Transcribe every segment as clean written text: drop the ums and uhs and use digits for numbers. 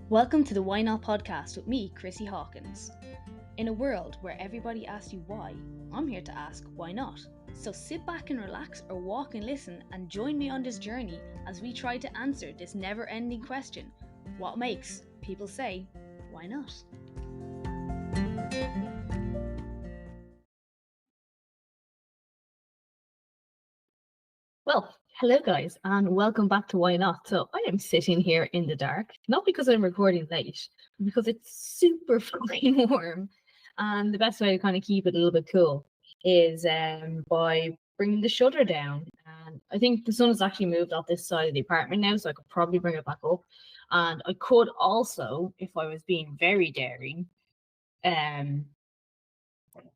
Welcome to the Why Not podcast with me, Chrissy Hawkins. In a world where everybody asks you why, I'm here to ask why not. So sit back and relax or walk and listen and join me on this journey as we try to answer this never-ending question: what makes people say, why not? Well, hello guys, and welcome back to Why Not. So I am sitting here in the dark, not because I'm recording late, but because it's super fucking warm. And the best way to kind of keep it a little bit cool is by bringing the shutter down. And I think the sun has actually moved off this side of the apartment now, so I could probably bring it back up. And I could also, if I was being very daring, um,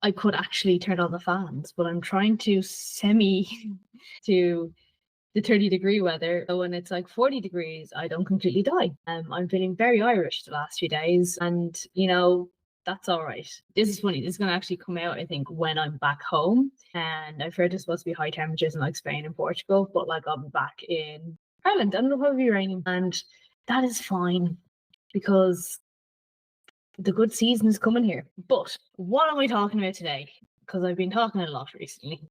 I could actually turn on the fans, but I'm trying to to the 30-degree weather. So when it's like 40 degrees, I don't completely die. I'm feeling very Irish the last few days, and that's all right. This is funny. This is going to actually come out, I think, when I'm back home. And I've heard there's supposed to be high temperatures in like Spain and Portugal, but like I'll be back in Ireland and it'll probably be raining, and that is fine because the good season is coming here. But what am I talking about today? Because I've been talking a lot recently.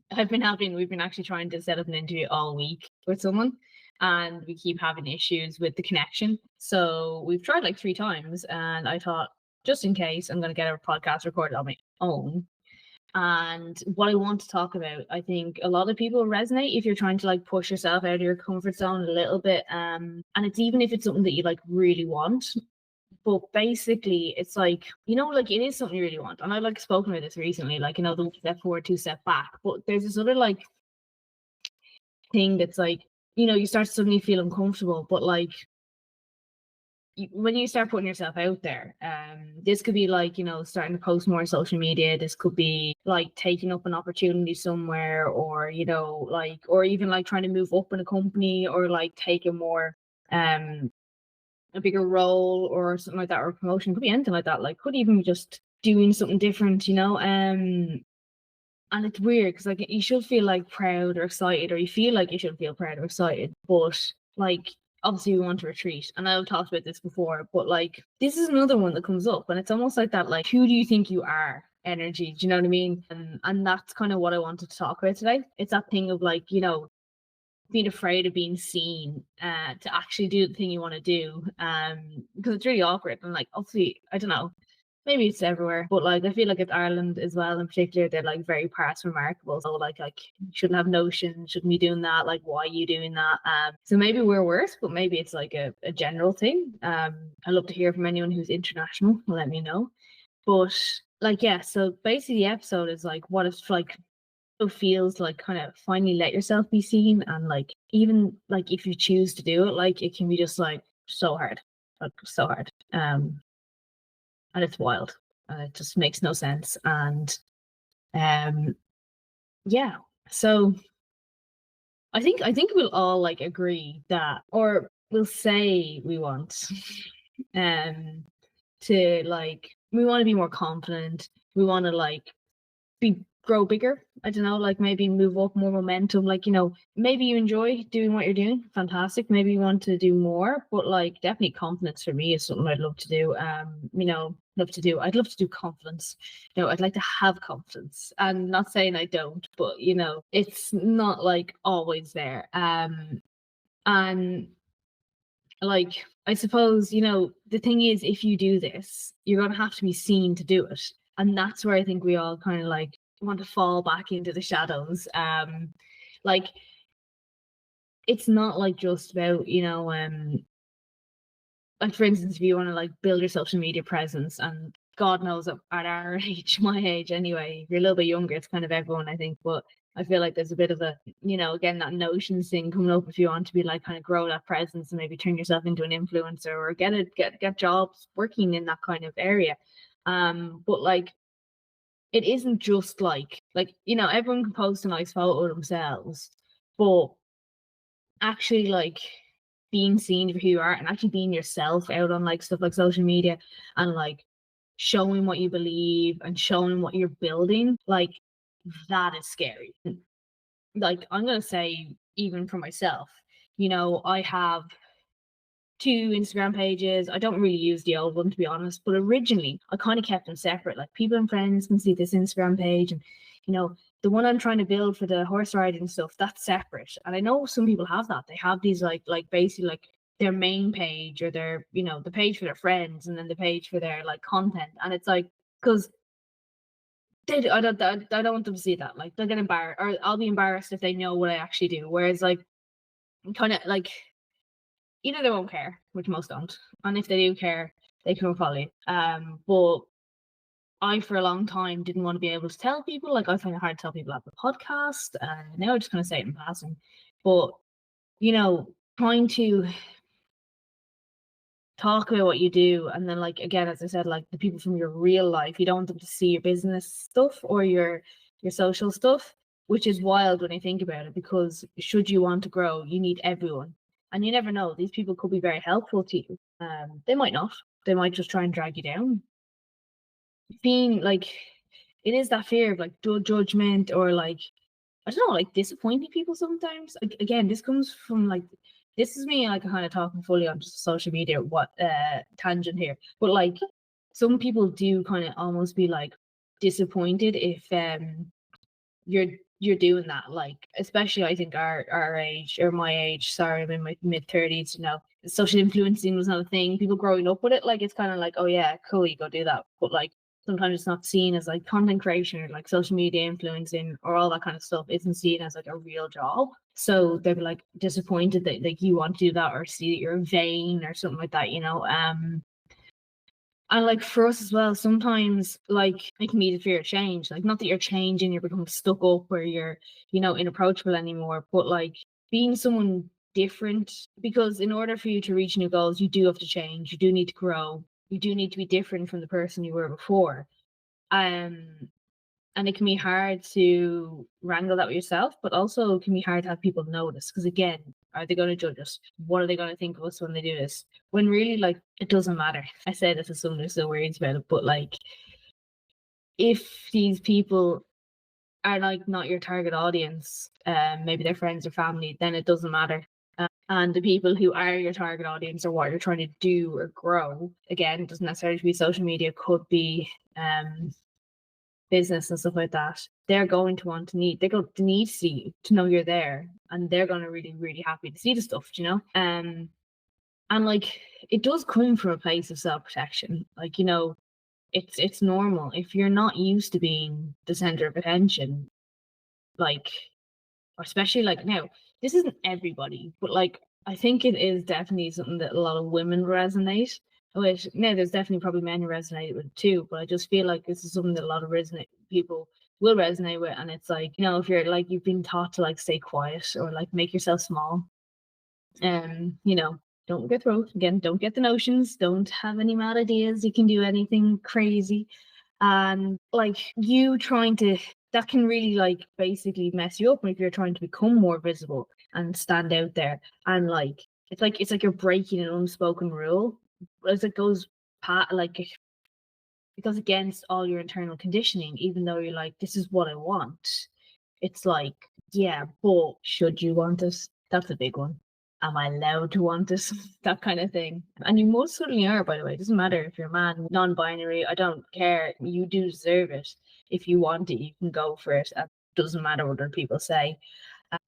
We've been actually trying to set up an interview all week with someone, and we keep having issues with the connection. So we've tried like 3 times, and I thought, just in case, I'm going to get a podcast recorded on my own. And what I want to talk about, I think a lot of people resonate if you're trying to like push yourself out of your comfort zone a little bit. And it's even if it's something that you like really want. But basically, it's like, like it is something you really want. And I've like spoken about this recently, like, the 1 step forward, 2 step back. But there's this other like thing that's like, you start to suddenly feel uncomfortable. But like, when you start putting yourself out there, this could be like, starting to post more on social media. This could be like taking up an opportunity somewhere, or, or even like trying to move up in a company, or like taking more, a bigger role or something like that, or a promotion. Could be anything like that. Like, could even be just doing something different, and it's weird because like you should feel like proud or excited, or you feel like you should feel proud or excited, but like obviously we want to retreat, and I've talked about this before, but like this is another one that comes up, and it's almost like that, like, who do you think you are energy, do you know what I mean? And that's kind of what I wanted to talk about today. It's that thing of like, being afraid of being seen, to actually do the thing you want to do, because it's really awkward. And like, obviously, I don't know, maybe it's everywhere, but like I feel like it's Ireland as well in particular, they're like very parts remarkable. So like you shouldn't have notion, shouldn't be doing that, like why are you doing that? So maybe we're worse, but maybe it's like a general thing. I'd love to hear from anyone who's international, let me know. But like, yeah, so basically the episode is like what it's like feels like, kind of finally let yourself be seen. And like, even like if you choose to do it, like it can be just like so hard, like so hard. And it's wild, and it just makes no sense. And yeah, so I think we'll all like agree that, or we'll say we want um to like, we want to be more confident, we want to like grow bigger. I don't know, like maybe move up, more momentum. Like, maybe you enjoy doing what you're doing. Fantastic. Maybe you want to do more, but like definitely confidence for me is something I'd love to do. I'd love to do confidence. I'd like to have confidence. And not saying I don't, but it's not like always there. And like, I suppose, the thing is, if you do this, you're gonna have to be seen to do it. And that's where I think we all kind of like want to fall back into the shadows. Like, it's not like just about, like, for instance, if you want to like build your social media presence, and God knows at our age, my age anyway, if you're a little bit younger, it's kind of everyone, I think. But I feel like there's a bit of a, again, that notions thing coming up, if you want to be like kind of grow that presence and maybe turn yourself into an influencer, or get jobs working in that kind of area. But like, it isn't just like, everyone can post a nice photo of themselves, but actually like being seen for who you are, and actually being yourself out on like stuff like social media, and like showing what you believe and showing what you're building, like that is scary. Like, I'm gonna say, even for myself, I have two Instagram pages. I don't really use the old one, to be honest, but originally I kind of kept them separate. Like, people and friends can see this Instagram page, and the one I'm trying to build for the horse riding stuff, that's separate. And I know some people have that. They have these like basically like their main page, or their, the page for their friends, and then the page for their like content. And it's like, because I don't want them to see that. Like, they'll get embarrassed, or I'll be embarrassed if they know what I actually do. Whereas, like, kind of like, either they won't care, which most don't, and if they do care, they can follow you. But I, for a long time, didn't want to be able to tell people. Like, I find it hard to tell people about the podcast, and now I just kind of say it in passing. But trying to talk about what you do, and then, like, again, as I said, like, the people from your real life, you don't want them to see your business stuff or your social stuff, which is wild when I think about it, because should you want to grow, you need everyone. And you never know, these people could be very helpful to you. They might not. They might just try and drag you down. Being like, it is that fear of like judgment, or like, I don't know, like disappointing people sometimes. Like, again, this comes from like, this is me like kind of talking fully on just social media, what tangent here. But like, some people do kind of almost be like disappointed if you're doing that. Like, especially I think our age, or my age, sorry, I'm in my mid-30s, social influencing was not a thing. People growing up with it, like, it's kind of like, oh yeah, cool, you go do that. But like, sometimes it's not seen as like content creation, or like social media influencing, or all that kind of stuff isn't seen as like a real job. So they'd be like disappointed that like you want to do that, or see that you're vain or something like that. And like, for us as well, sometimes like it can be the fear of change. Like, not that you're changing, you're becoming stuck up, or you're, inapproachable anymore, but like being someone different. Because in order for you to reach new goals, you do have to change. You do need to grow. You do need to be different from the person you were before. Um, and it can be hard to wrangle that with yourself, but also it can be hard to have people notice. Because again, are they going to judge us? What are they going to think of us when they do this? When really, like, it doesn't matter. I say this to someone who's so worried about it, but like, if these people are like not your target audience, maybe their friends or family, then it doesn't matter. And the people who are your target audience, or what you're trying to do or grow, again, it doesn't necessarily be social media, could be business and stuff like that. They're going to want to need, they're going to need to see you, to know you're there, and they're going to really, really happy to see the stuff. And like, it does come from a place of self-protection. Like, it's normal if you're not used to being the center of attention, like, or especially like now, this isn't everybody, but like, I think it is definitely something that a lot of women resonate with. Now, there's definitely probably men who resonate with it too, but I just feel like this is something that a lot of people will resonate with. And it's like, if you're like, you've been taught to like stay quiet, or like make yourself small, don't get throat again, don't get the notions, don't have any mad ideas, you can do anything crazy. And like, you trying to, that can really like basically mess you up if you're trying to become more visible and stand out there. And like, it's like you're breaking an unspoken rule, as it goes like, it goes against all your internal conditioning, even though you're like, this is what I want. It's like, yeah, but should you want it? That's a big one. Am I allowed to want this? That kind of thing. And you most certainly are, by the way. It doesn't matter if you're a man, non-binary, I don't care. You do deserve it. If you want it, you can go for it. It doesn't matter what other people say.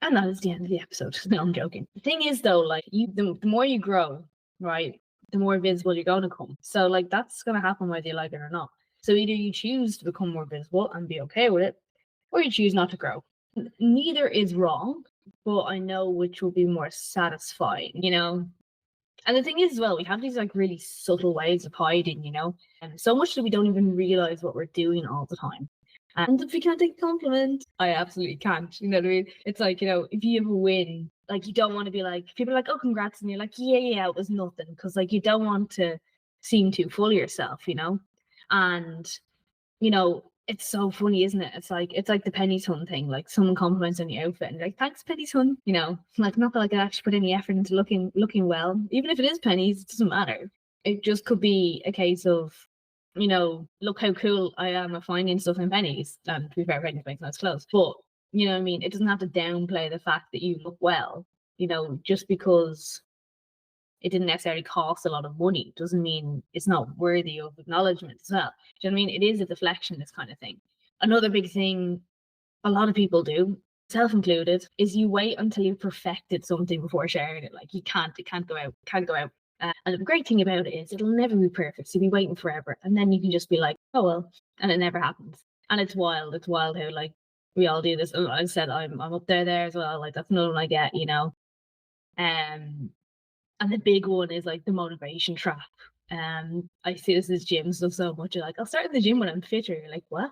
And that is the end of the episode. No, I'm joking. The thing is, though, like, the more you grow, right, the more visible you're going to come. So like, that's going to happen whether you like it or not. So either you choose to become more visible and be okay with it, or you choose not to grow. Neither is wrong, but I know which will be more satisfying. And the thing is, as well, we have these like really subtle ways of hiding, and so much that we don't even realize what we're doing all the time. And if you can't take a compliment, I absolutely can't. You know what I mean? It's like, if you have a win, like, you don't want to be like, people are like, oh, congrats. And you're like, yeah, it was nothing. Because like, you don't want to seem too full of yourself. And, it's so funny, isn't it? It's like the pennies hun thing. Like, someone compliments on your outfit and you're like, thanks, pennies hun. Like, not that I could actually put any effort into looking well. Even if it is pennies, it doesn't matter. It just could be a case of, look how cool I am at finding stuff in pennies. And to be fair, pennies makes nice clothes. But, you know what I mean? It doesn't have to downplay the fact that you look well, just because it didn't necessarily cost a lot of money doesn't mean it's not worthy of acknowledgement as well. Do you know what I mean? It is a deflection, this kind of thing. Another big thing a lot of people do, self included, is you wait until you've perfected something before sharing it. Like it can't go out, can't go out. And the great thing about it is it'll never be perfect. So you'll be waiting forever. And then you can just be like, oh, well, and it never happens. And it's wild. It's wild how like we all do this. And I said, I'm up there as well. Like that's another one I get, you know. And the big one is like the motivation trap. I see this as gym stuff so much. You're like, I'll start in the gym when I'm fitter. You're like, what?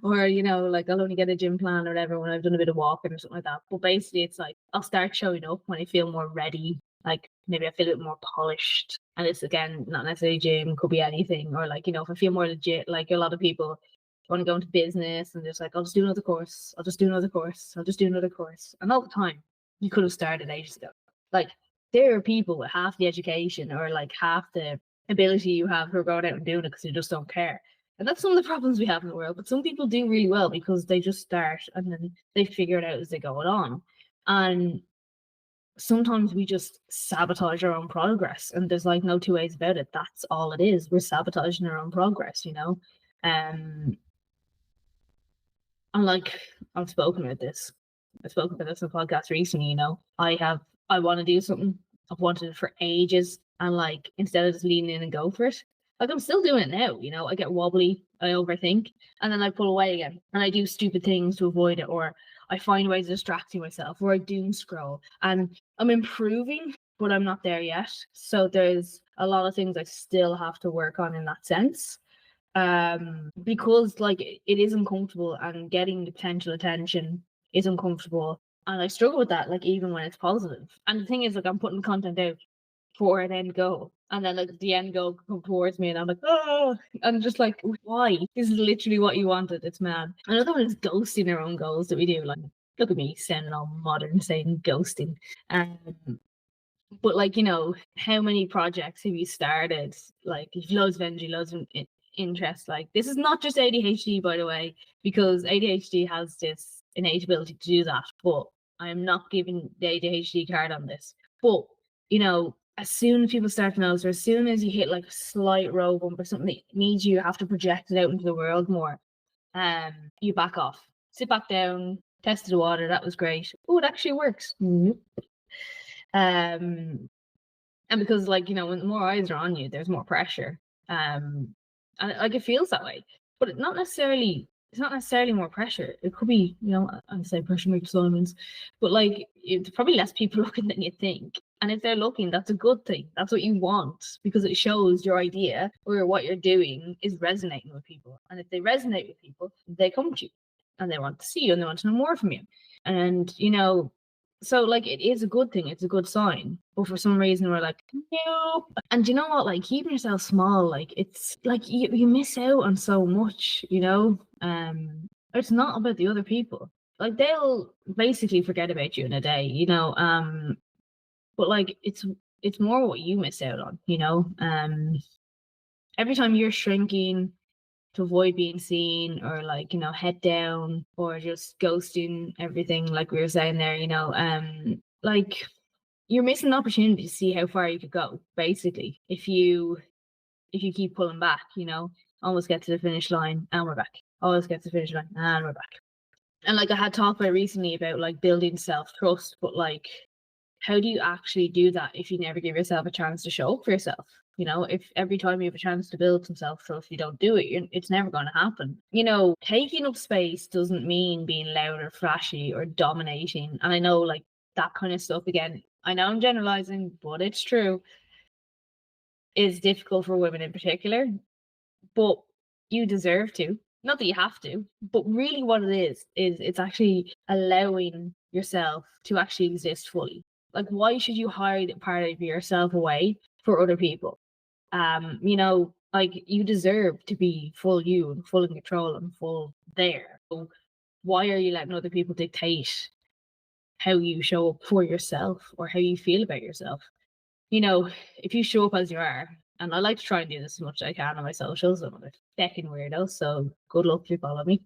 Or, you know, like I'll only get a gym plan or whatever when I've done a bit of walking or something like that. But basically, it's like I'll start showing up when I feel more ready. Like maybe I feel a bit more polished. And it's again, not necessarily gym, could be anything. Or like, you know, if I feel more legit, like a lot of people want to go into business and just like, I'll just do another course. I'll just do another course. I'll just do another course. And all the time, you could have started ages ago. Like there are people with half the education or like half the ability you have who are going out and doing it because they just don't care. And that's some of the problems we have in the world. But some people do really well because they just start and then they figure it out as they go along. And sometimes we just sabotage our own progress. And there's like no two ways about it. That's all it is. We're sabotaging our own progress, you know? And like I've spoken about this. I've spoken about this in a podcast recently, you know. I want to do something. I've wanted it for ages. And like instead of just leaning in and go for it, like I'm still doing it now, you know. I get wobbly, I overthink, and then I pull away again. And I do stupid things to avoid it, or I find ways of distracting myself, or I doom scroll. And I'm improving, but I'm not there yet. So there's a lot of things I still have to work on in that sense. Because like it is uncomfortable and getting the potential attention is uncomfortable, and I struggle with that, like even when it's positive. And the thing is, like I'm putting content out for an end goal, and then like the end goal come towards me and I'm like, oh, I'm just like, why? This is literally what you wanted. It's mad. Another one is ghosting our own goals that we do. Like look at me sounding all modern saying ghosting. But like, you know, how many projects have you started? Like you've loads of energy, loads of interest. Like this is not just ADHD, by the way, because ADHD has this innate ability to do that. But I'm not giving the ADHD card on this. But you know, as soon as people start to notice, or as soon as you hit like a slight road bump or something that means you have to project it out into the world more, you back off, sit back down, tested the water. That was great. Oh, it actually works. Nope. And because like, you know, when more eyes are on you, there's more pressure. And like it feels that way, but it's not necessarily more pressure. It could be, you know, I'm saying pressure makes diamonds, but like it's probably less people looking than you think. And if they're looking, that's a good thing. That's what you want, because it shows your idea or what you're doing is resonating with people. And if they resonate with people, they come to you and they want to see you and they want to know more from you. And you know, so like it is a good thing, it's a good sign. But for some reason we're like, no. And you know what? Like keeping yourself small, like it's like you miss out on so much, you know? It's not about the other people. Like they'll basically forget about you in a day, you know. But like it's more what you miss out on, you know. Every time you're shrinking to avoid being seen, or like, you know, head down, or just ghosting everything like we were saying there, you know, like you're missing an opportunity to see how far you could go, basically, if you keep pulling back, you know. Almost get to the finish line and we're back, always get to the finish line and we're back. And like I had talked about recently about like building self-trust, but like how do you actually do that if you never give yourself a chance to show up for yourself? You know, if every time you have a chance to build some self-trust, you don't do it, it's never going to happen. You know, taking up space doesn't mean being loud or flashy or dominating. And I know like that kind of stuff, again, I know I'm generalizing, but it's true, is difficult for women in particular, but you deserve to. Not that you have to, but really what it is it's actually allowing yourself to actually exist fully. Like, why should you hide part of yourself away for other people? You know, like you deserve to be full you and full in control and full there. So why are you letting other people dictate how you show up for yourself or how you feel about yourself? You know, if you show up as you are, and I like to try and do this as much as I can on my socials, I'm a fucking weirdo, so good luck if you follow me.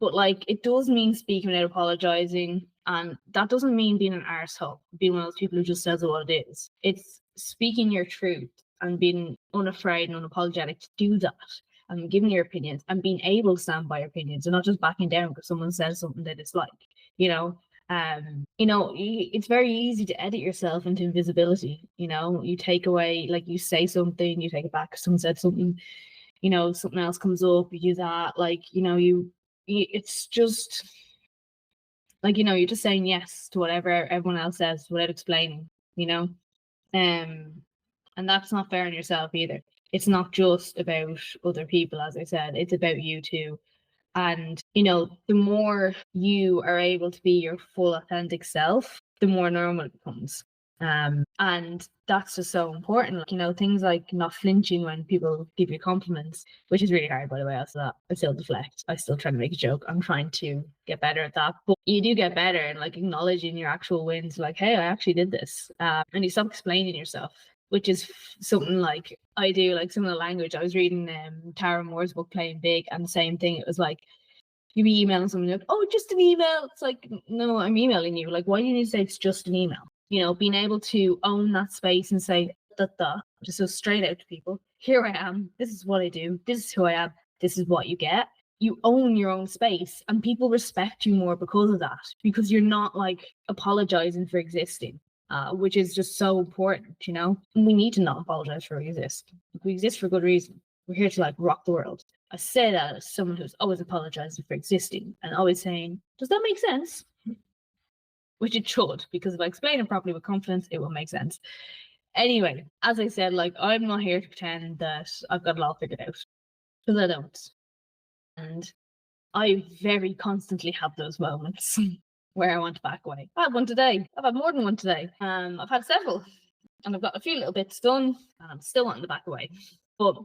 But like, it does mean speaking without apologizing, And that doesn't mean being an arsehole, being one of those people who just says what it is. It's speaking your truth and being unafraid and unapologetic to do that, and giving your opinions and being able to stand by your opinions and not just backing down because someone says something they dislike, you know. It's very easy to edit yourself into invisibility. You take away, like, you say something, you take it back, someone said something, something else comes up, you do that, like, it's just like, you're just saying yes to whatever everyone else says without explaining, um and that's not fair on yourself either. It's not just about other people, as I said, it's about you too. And, the more you are able to be your full authentic self, the more normal it becomes. And that's just so important. Like, things like not flinching when people give you compliments, which is really hard, by the way. Also, I still deflect. I still try to make a joke. I'm trying to get better at that. But you do get better and like acknowledging your actual wins. Like, hey, I actually did this. And you stop explaining yourself, which is something like I do. Like some of the language I was reading, Tara Moore's book, Playing Big, and the same thing. It was like, you be emailing someone, like, oh, just an email. It's like, no, I'm emailing you. Like, why do you need to say it's just an email? Being able to own that space and say, just so straight out to people, here I am. This is what I do. This is who I am. This is what you get. You own your own space and people respect you more because of that, because you're not like apologizing for existing. Which is just so important, We need to not apologize for we exist. We exist for good reason. We're here to like rock the world. I say that as someone who's always apologizing for existing and always saying, does that make sense? Which it should, because if I explain it properly with confidence, it will make sense. Anyway, as I said, like, I'm not here to pretend that I've got it all figured out, because I don't. And I very constantly have those moments where I want to back away. I had one today. I've had more than one today. I've had several. And I've got a few little bits done, and I'm still wanting to back away. But,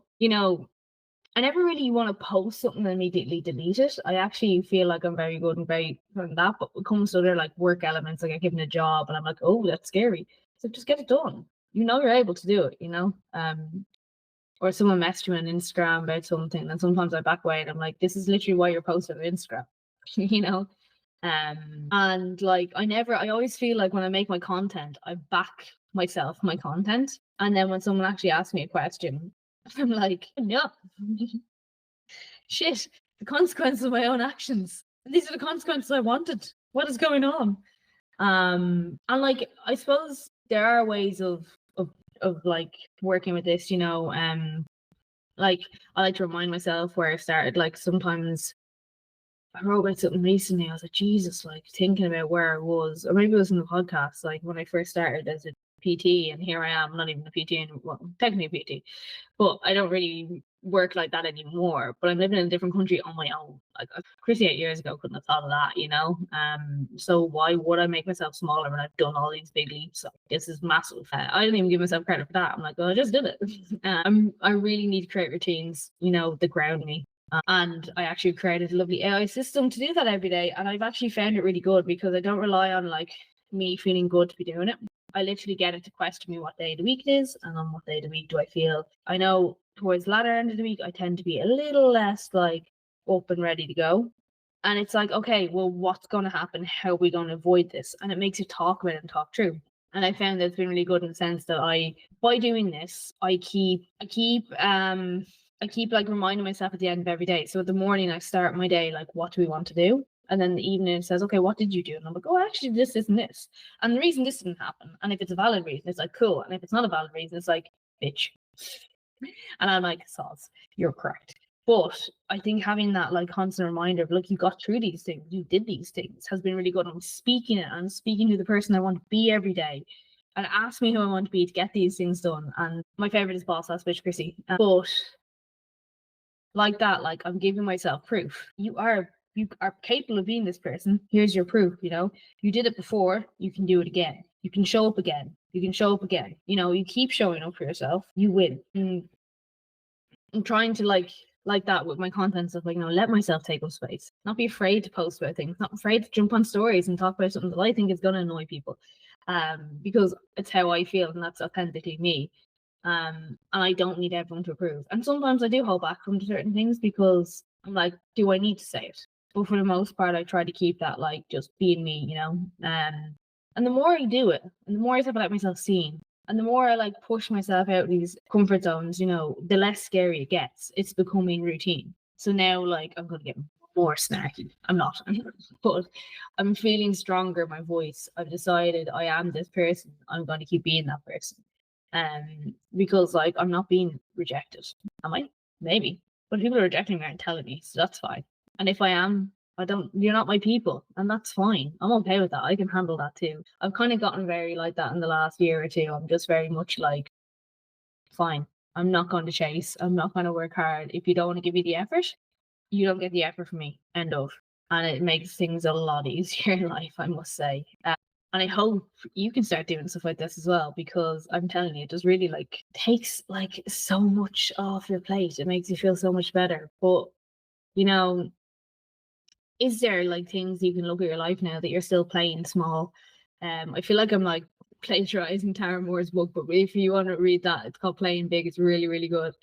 I never really want to post something and immediately delete it. I actually feel like I'm very good and very good at that. But when it comes to other like work elements, like I given a job and I'm like, oh, that's scary. So just get it done. You're able to do it, Or someone messaged me on Instagram about something, and sometimes I back away and I'm like, this is literally why you're posting on Instagram, And like I always feel like when I make my content, I back myself, my content. And then when someone actually asks me a question, I'm like, no, shit, the consequences of my own actions. These are the consequences I wanted. What is going on? And like, I suppose there are ways of like working with this, like I like to remind myself where I started. Like sometimes I wrote about something recently, I was like, Jesus, like thinking about where I was, or maybe it was in the podcast, like when I first started as a PT, and here I am, not even a PT, and well, technically a PT, but I don't really work like that anymore. But I'm living in a different country on my own. Like Chrissy 8 years ago couldn't have thought of that, So why would I make myself smaller when I've done all these big leaps? Like, this is massive. I didn't even give myself credit for that. I'm like, well, I just did it. I really need to create routines, that ground me. And I actually created a lovely AI system to do that every day. And I've actually found it really good because I don't rely on like me feeling good to be doing it. I literally get it to question me what day of the week it is and on what day of the week do I feel. I know towards the latter end of the week, I tend to be a little less like up and ready to go. And it's like, okay, well, what's going to happen? How are we going to avoid this? And it makes you talk about it and talk through. And I found that it's been really good in the sense that by doing this, I keep like reminding myself at the end of every day. So in the morning, I start my day like, what do we want to do? And then the evening it says, okay, what did you do? And I'm like, oh, actually, this and this. And the reason this didn't happen. And if it's a valid reason, it's like, cool. And if it's not a valid reason, it's like, bitch. And I'm like, Soz, you're correct. But I think having that like constant reminder of, look, you got through these things, you did these things, has been really good. I'm speaking it. I'm speaking to the person I want to be every day. And ask me who I want to be to get these things done. And my favorite is Boss Ass Bitch Chrissy. But like that, like I'm giving myself proof. You are capable of being this person. Here's your proof. You did it before, you can do it again. You can show up again. You can show up again. You keep showing up for yourself, you win. I'm trying to like that with my content stuff, like, let myself take up space, not be afraid to post about things, not afraid to jump on stories and talk about something that I think is going to annoy people, because it's how I feel and that's authentically me. And I don't need everyone to approve. And sometimes I do hold back from certain things because I'm like, do I need to say it? But for the most part, I try to keep that like just being me, you know. And the more I do it, and the more I start to let myself seen, and the more I like push myself out of these comfort zones, you know, the less scary it gets. It's becoming routine. So now, like, I'm gonna get more snarky. I'm not, but I'm feeling stronger. My voice. I've decided I am this person. I'm going to keep being that person. Because like I'm not being rejected. Am I? Maybe. But people are rejecting me aren't telling me, so that's fine. And if I am, I don't, you're not my people, and that's fine. I'm okay with that. I can handle that too. I've kind of gotten very like that in the last year or two. I'm just very much like, fine. I'm not going to chase. I'm not going to work hard. If you don't want to give me the effort, you don't get the effort from me. End of. And it makes things a lot easier in life, I must say. And I hope you can start doing stuff like this as well, because I'm telling you, it just really like takes like so much off your plate. It makes you feel so much better. But you know, is there like things you can look at your life now that you're still playing small? I feel like I'm like plagiarizing Tara Moore's book, but if you want to read that, it's called Playing Big. It's really, really good.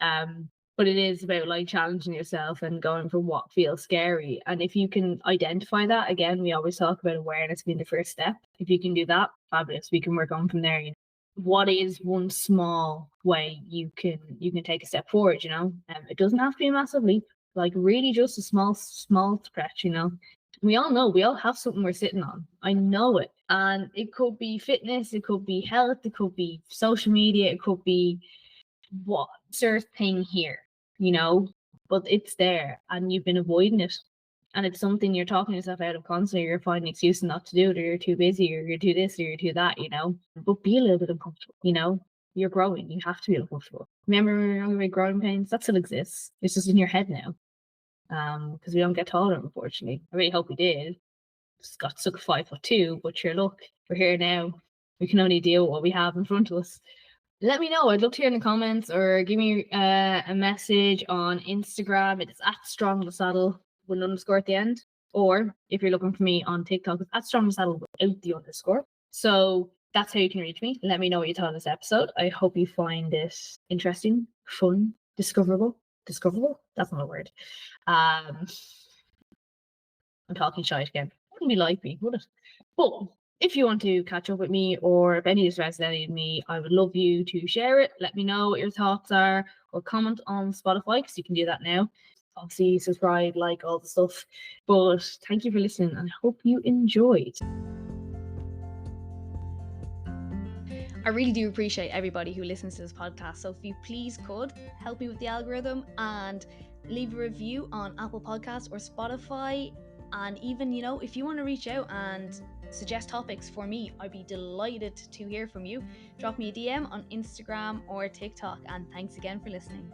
But it is about like challenging yourself and going for what feels scary. And if you can identify that, again, we always talk about awareness being the first step. If you can do that, fabulous. We can work on from there. You know? What is one small way you can take a step forward? You know, it doesn't have to be a massive leap. Like really, just a small stretch. You know, we all know we all have something we're sitting on. I know it, and it could be fitness, it could be health, it could be social media, it could be what sort thing here, you know, but it's there and you've been avoiding it. And it's something you're talking yourself out of constantly. You're finding excuses not to do it, or you're too busy, or you're too this, or you're too that, you know. But be a little bit uncomfortable, you know. You're growing. You have to be uncomfortable. Remember when we were younger about growing pains? That still exists. It's just in your head now. Because we don't get taught it, unfortunately. I really hope we did. Just got stuck at 5'2", but sure, look, we're here now. We can only deal with what we have in front of us. Let me know. I'd love to hear in the comments, or give me a message on Instagram. It is at Strong the Saddle with an underscore at the end. Or if you're looking for me on TikTok, it's at Strong the Saddle without the underscore. So that's how you can reach me. Let me know what you thought of this episode. I hope you find it interesting, fun, discoverable. Discoverable? That's not a word. I'm talking shite again. Wouldn't be like me, would it? But if you want to catch up with me, or if any of this resonated with me, I would love you to share it. Let me know what your thoughts are, or comment on Spotify, because you can do that now. Obviously, subscribe, like, all the stuff. But thank you for listening, and I hope you enjoyed. I really do appreciate everybody who listens to this podcast. So if you please could help me with the algorithm and leave a review on Apple Podcasts or Spotify. And even, you know, if you want to reach out and suggest topics for me, I'd be delighted to hear from you. Drop me a DM on Instagram or TikTok. And thanks again for listening.